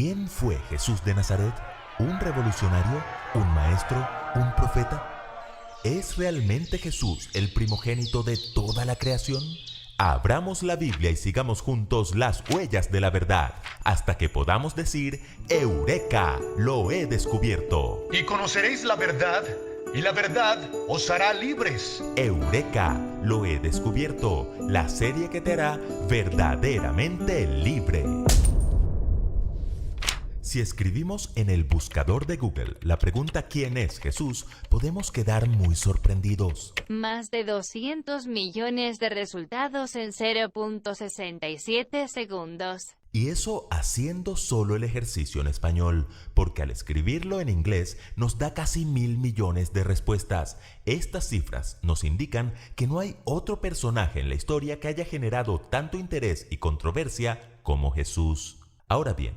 ¿Quién fue Jesús de Nazaret? ¿Un revolucionario? ¿Un maestro? ¿Un profeta? ¿Es realmente Jesús el primogénito de toda la creación? Abramos la Biblia y sigamos juntos las huellas de la verdad, hasta que podamos decir, ¡Eureka! ¡Lo he descubierto! Y conoceréis la verdad, y la verdad os hará libres. ¡Eureka! Lo he descubierto, la serie que te hará verdaderamente libre. Si escribimos en el buscador de Google la pregunta ¿quién es Jesús?, podemos quedar muy sorprendidos. Más de 200 millones de resultados en 0.67 segundos. Y eso haciendo solo el ejercicio en español, porque al escribirlo en inglés nos da casi 1.000 millones de respuestas. Estas cifras nos indican que no hay otro personaje en la historia que haya generado tanto interés y controversia como Jesús. Ahora bien,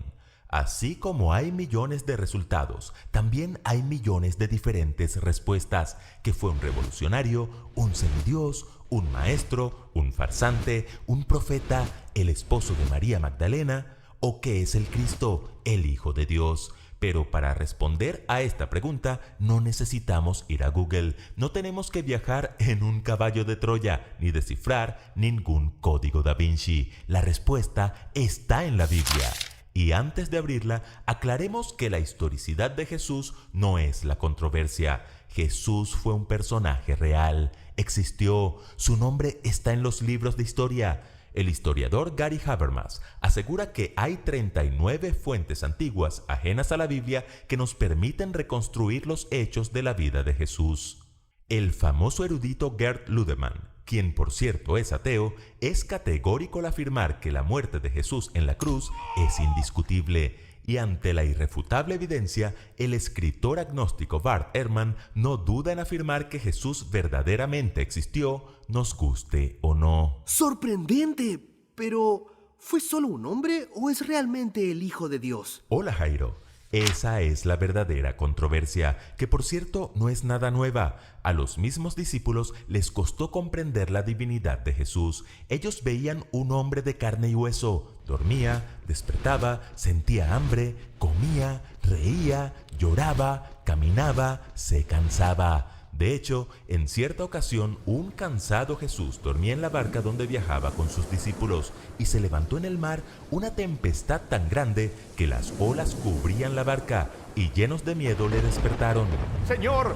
así como hay millones de resultados, también hay millones de diferentes respuestas. ¿Que fue un revolucionario, un semidios, un maestro, un farsante, un profeta, el esposo de María Magdalena? ¿O qué es el Cristo, el Hijo de Dios? Pero para responder a esta pregunta no necesitamos ir a Google. No tenemos que viajar en un caballo de Troya, ni descifrar ningún código da Vinci. La respuesta está en la Biblia. Y antes de abrirla, aclaremos que la historicidad de Jesús no es la controversia. Jesús fue un personaje real, existió, su nombre está en los libros de historia. El historiador Gary Habermas asegura que hay 39 fuentes antiguas ajenas a la Biblia que nos permiten reconstruir los hechos de la vida de Jesús. El famoso erudito Gerd Ludemann, quien por cierto es ateo, es categórico al afirmar que la muerte de Jesús en la cruz es indiscutible, y ante la irrefutable evidencia, el escritor agnóstico Bart Ehrman no duda en afirmar que Jesús verdaderamente existió, nos guste o no. ¡Sorprendente! Pero, ¿fue solo un hombre o es realmente el Hijo de Dios? Hola Jairo. Esa es la verdadera controversia, que por cierto no es nada nueva. A los mismos discípulos les costó comprender la divinidad de Jesús. Ellos veían un hombre de carne y hueso. Dormía, despertaba, sentía hambre, comía, reía, lloraba, caminaba, se cansaba. De hecho, en cierta ocasión, un cansado Jesús dormía en la barca donde viajaba con sus discípulos y se levantó en el mar una tempestad tan grande que las olas cubrían la barca y llenos de miedo le despertaron. ¡Señor!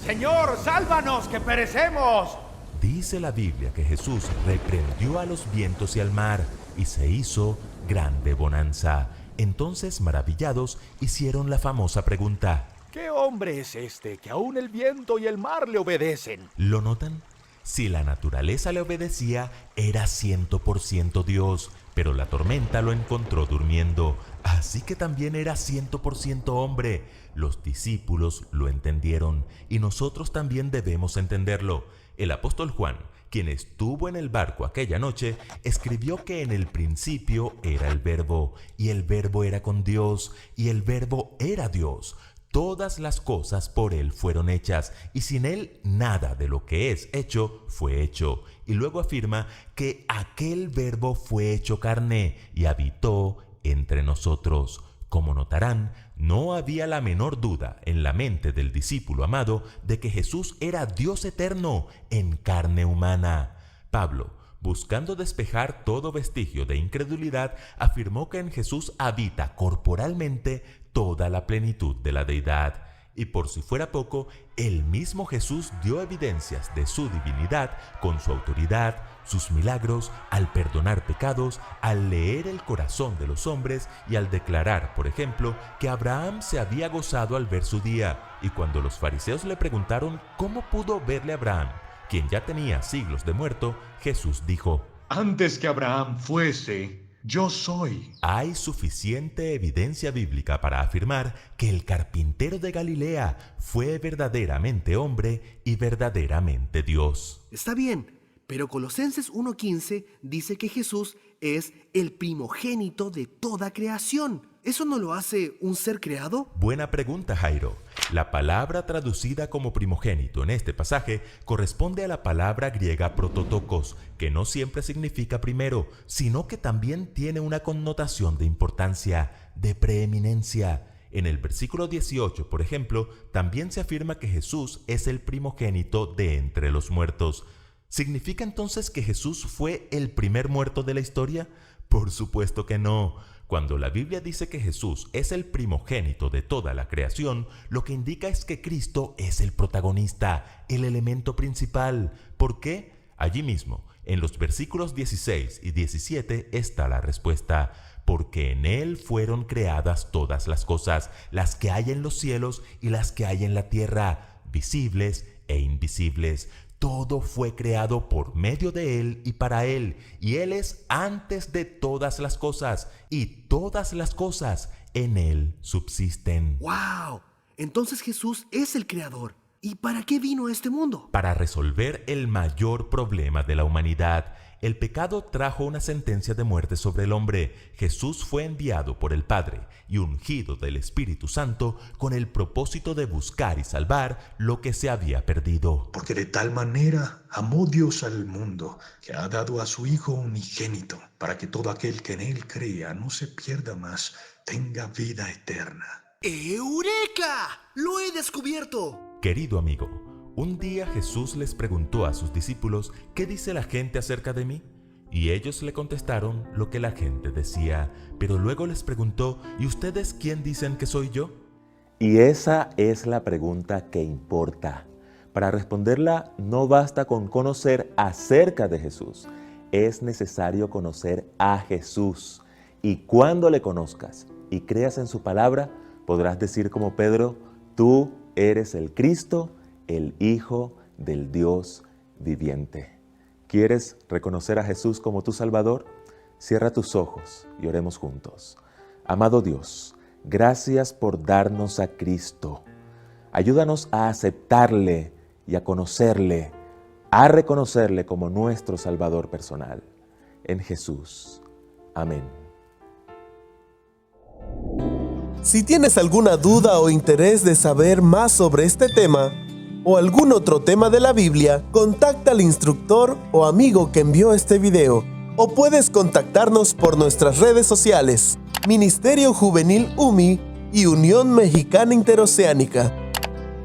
¡Señor, sálvanos, que perecemos! Dice la Biblia que Jesús reprendió a los vientos y al mar y se hizo grande bonanza. Entonces, maravillados, hicieron la famosa pregunta: ¿qué hombre es este que aún el viento y el mar le obedecen? ¿Lo notan? Si la naturaleza le obedecía, era 100% Dios, pero la tormenta lo encontró durmiendo, así que también era 100% hombre. Los discípulos lo entendieron y nosotros también debemos entenderlo. El apóstol Juan, quien estuvo en el barco aquella noche, escribió que en el principio era el Verbo, y el Verbo era con Dios, y el Verbo era Dios. Todas las cosas por Él fueron hechas, y sin Él nada de lo que es hecho fue hecho. Y luego afirma que aquel Verbo fue hecho carne y habitó entre nosotros. Como notarán, no había la menor duda en la mente del discípulo amado de que Jesús era Dios eterno en carne humana. Pablo, buscando despejar todo vestigio de incredulidad, afirmó que en Jesús habita corporalmente toda la plenitud de la deidad. Y por si fuera poco, el mismo Jesús dio evidencias de su divinidad con su autoridad, sus milagros, al perdonar pecados, al leer el corazón de los hombres y al declarar, por ejemplo, que Abraham se había gozado al ver su día. Y cuando los fariseos le preguntaron cómo pudo verle a Abraham, quien ya tenía siglos de muerto, Jesús dijo: Antes que Abraham fuese, yo soy. Hay suficiente evidencia bíblica para afirmar que el carpintero de Galilea fue verdaderamente hombre y verdaderamente Dios. Está bien, pero Colosenses 1:15 dice que Jesús es el primogénito de toda creación. ¿Eso no lo hace un ser creado? Buena pregunta, Jairo. La palabra traducida como primogénito en este pasaje corresponde a la palabra griega prototokos, que no siempre significa primero, sino que también tiene una connotación de importancia, de preeminencia. En el versículo 18, por ejemplo, también se afirma que Jesús es el primogénito de entre los muertos. ¿Significa entonces que Jesús fue el primer muerto de la historia? Por supuesto que no. Cuando la Biblia dice que Jesús es el primogénito de toda la creación, lo que indica es que Cristo es el protagonista, el elemento principal. ¿Por qué? Allí mismo, en los versículos 16 y 17 está la respuesta. Porque en Él fueron creadas todas las cosas, las que hay en los cielos y las que hay en la tierra, visibles e invisibles. Todo fue creado por medio de Él y para Él, y Él es antes de todas las cosas, y todas las cosas en Él subsisten. ¡Wow! Entonces Jesús es el creador. ¿Y para qué vino a este mundo? Para resolver el mayor problema de la humanidad. El pecado trajo una sentencia de muerte sobre el hombre. Jesús fue enviado por el Padre y ungido del Espíritu Santo con el propósito de buscar y salvar lo que se había perdido. Porque de tal manera amó Dios al mundo, que ha dado a su Hijo unigénito, para que todo aquel que en Él crea no se pierda más, tenga vida eterna. ¡Eureka! ¡Lo he descubierto! Querido amigo, un día Jesús les preguntó a sus discípulos, ¿qué dice la gente acerca de mí? Y ellos le contestaron lo que la gente decía, pero luego les preguntó, ¿y ustedes quién dicen que soy yo? Y esa es la pregunta que importa. Para responderla no basta con conocer acerca de Jesús, es necesario conocer a Jesús. Y cuando le conozcas y creas en su palabra, podrás decir como Pedro, tú eres el Cristo, el Hijo del Dios viviente. ¿Quieres reconocer a Jesús como tu Salvador? Cierra tus ojos y oremos juntos. Amado Dios, gracias por darnos a Cristo. Ayúdanos a aceptarle y a conocerle, a reconocerle como nuestro Salvador personal. En Jesús. Amén. Si tienes alguna duda o interés de saber más sobre este tema o algún otro tema de la Biblia, contacta al instructor o amigo que envió este video, o puedes contactarnos por nuestras redes sociales, Ministerio Juvenil UMI y Unión Mexicana Interoceánica.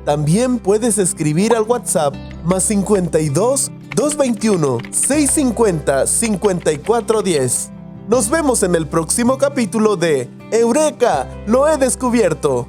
También puedes escribir al WhatsApp +52 221 650 5410. Nos vemos en el próximo capítulo de Eureka, lo he descubierto.